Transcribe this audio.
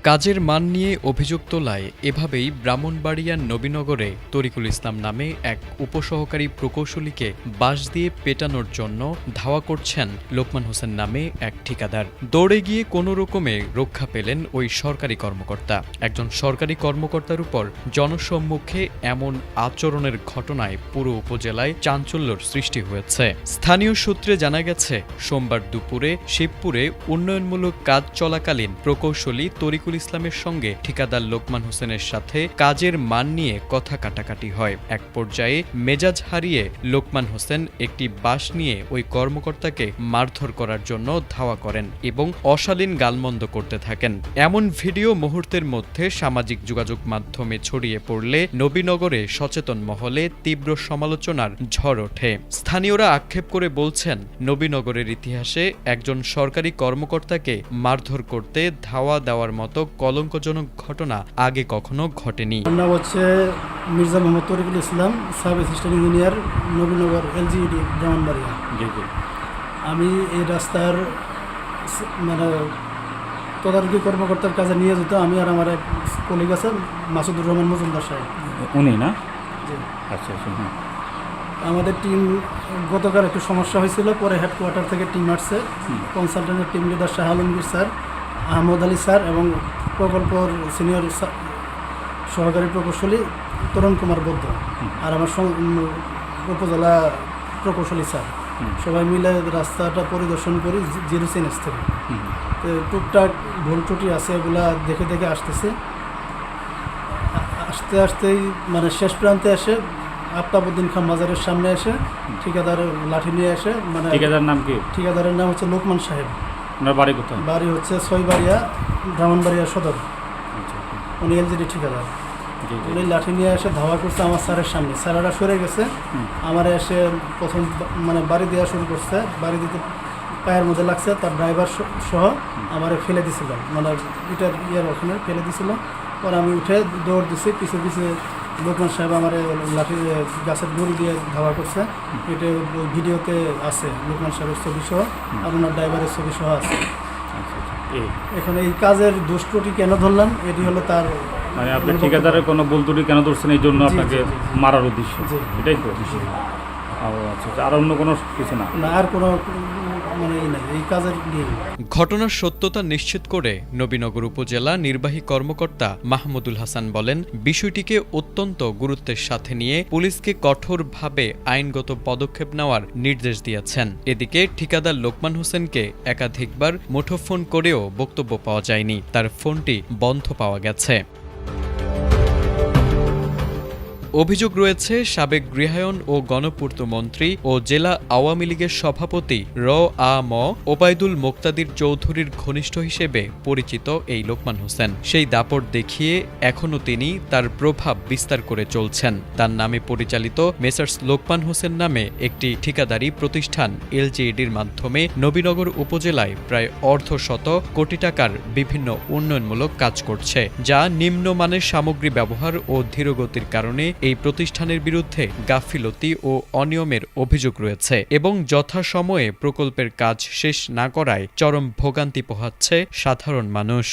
কাজের মান নিয়ে অভিযোগ তোলায় এভাবেই ব্রাহ্মণবাড়িয়ার নবীনগরে তরিকুল ইসলাম নামে এক উপসহকারী প্রকৌশলীকে বাঁশ দিয়ে পেটানোর জন্য ধাওয়া করছেন লোকমান হোসেন নামে এক ঠিকাদার। দৌড়ে গিয়ে কোনো রকমে রক্ষা পেলেন ওই সরকারি কর্মকর্তা। একজন সরকারি কর্মকর্তার উপর জনসম্মুখে এমন আচরণের ঘটনায় পুরো উপজেলায় চাঞ্চল্যর সৃষ্টি হয়েছে। স্থানীয় সূত্রে জানা গেছে, সোমবার দুপুরে শিবপুরে উন্নয়নমূলক কাজ চলাকালীন প্রকৌশলী তরিকুল ইসলামের সঙ্গে ঠিকাদার লোকমান হোসেনের সাথে কাজের মান নিয়ে কথা কাটাকাটি হয়। এক পর্যায়ে মেজাজ হারিয়ে লোকমান হোসেন একটি বাঁশ নিয়ে ওই কর্মকর্তাকে মারধর করার জন্য ধাওয়া করেন এবং অশালীন গালমন্দ করতে থাকেন। এমন ভিডিও মুহূর্তের মধ্যে সামাজিক যোগাযোগ মাধ্যমে ছড়িয়ে পড়লে নবীনগরে সচেতন মহলে তীব্র সমালোচনার ঝড় ওঠে। স্থানীয়রা আক্ষেপ করে বলছেন, নবীনগরের ইতিহাসে একজন সরকারি কর্মকর্তাকে মারধর করতে ধাওয়া দেওয়ার মতো কলঙ্কজনক ঘটনা আগে কখনো ঘটেনি। নাম হচ্ছে Mirza Mohammad Tarikul Islam, sub assistant engineer, Nabinagar LGED Brahmanbaria. আমি এই রাস্তার তদারকি কর্মকর্তার কাজে নিয়ে যেত। আমি আর আমার এক কলিগ আছেন মাসুদুর রহমান মজুমদার সাহেব, উনি না? আচ্ছা। আমাদের টিম গতকাল একটু সমস্যা হয়েছিল, পরে হেডকোয়ার্টার থেকে টিম আসছে। কনসালটেন্টের team leader Shah Alamgir sir, Ahmad Ali sir এবং প্রকল্পর সিনিয়র সহকারী প্রকৌশলী তরুণ কুমার বৌদ্ধ আর আমার উপজেলা প্রকৌশলী স্যার সবাই মিলে রাস্তাটা পরিদর্শন করি জিরো সিএনএস থেকে। তো টুকটাক ভুল ত্রুটি আছে, এগুলা দেখে দেখে আসতেই শেষ প্রান্তে এসে আফতাবউদ্দিন খান বাজারের সামনে এসে ঠিকাদার লাঠি নিয়ে এসে ঠিকাদার নাম কি? ঠিকাদারের নাম হচ্ছে লোকমান সাহেব। বাড়ি কোথায়? বাড়ি হচ্ছে ছয়বাড়িয়া, ব্রাহ্মণবাড়িয়া সদর। উনি এলজিডি ঠিকাদার। উনি লাঠি নিয়ে এসে ধাওয়া করছে আমার স্যারের সামনে। স্যারেরা সরে গেছে, আমার এসে প্রথম বাড়ি দেওয়া শুরু করছে। বাড়ি দিতে পায়ের মধ্যে লাগছে, তার ড্রাইভার সহ আমার ফেলে দিছিল, এটার ওখানে ফেলে দিছিল। পরে আমি উঠে দৌড় দিছি, পিছে লোকমান সাহেব আমার লাঠি গাছের দড়ি দিয়ে ধাওয়া করছে। এটা ভিডিওতে আছে, লোকমান সাহেবের ছবি সহ আর ওনার ড্রাইভারের ছবি সহ আছে। এখন এই কাজের দুষ্কৃতি কেন ধরলাম, এটি হলো তার আপনি ঠিকাদারের কোনো ভুল ত্রুটি কেন ধরছেন, এই জন্য আপনাকে মারার উদ্দেশ্য, এটাই তো? আচ্ছা, আর অন্য কোনো কিছু না? আর কোনো ঘটনার সত্যতা নিশ্চিত করে নবীনগর উপজেলা নির্বাহী কর্মকর্তা মাহমুদুল হাসান বলেন, বিষয়টিকে অত্যন্ত গুরুত্বের সাথে নিয়ে পুলিশকে কঠোরভাবে আইনগত পদক্ষেপ নেওয়ার নির্দেশ দিয়েছেন। এদিকে ঠিকাদার লোকমান হোসেনকে একাধিকবার মুঠোফোন করেও বক্তব্য পাওয়া যায়নি, তার ফোনটি বন্ধ পাওয়া গেছে। অভিযোগ রয়েছে, সাবেক গৃহায়ন ও গণপূর্ত মন্ত্রী ও জেলা আওয়ামী লীগের সভাপতি আ.ম. ওবায়দুল মোক্তাদির চৌধুরীর ঘনিষ্ঠ হিসেবে পরিচিত এই লোকমান হোসেন সেই দাপট দেখিয়ে এখনও তিনি তার প্রভাব বিস্তার করে চলছেন। তার নামে পরিচালিত মেসার্স লোকমান হোসেন নামে একটি ঠিকাদারি প্রতিষ্ঠান এলজিইডির মাধ্যমে নবীনগর উপজেলায় প্রায় অর্ধশত কোটি টাকার বিভিন্ন উন্নয়নমূলক কাজ করছে, যা নিম্নমানের সামগ্রী ব্যবহার ও ধীরগতির কারণে এই প্রতিষ্ঠানের বিরুদ্ধে গাফিলতি ও অনিয়মের অভিযোগ রয়েছে এবং যথাসময়ে প্রকল্পের কাজ শেষ না করায় চরম ভোগান্তি পোহাচ্ছে সাধারণ মানুষ।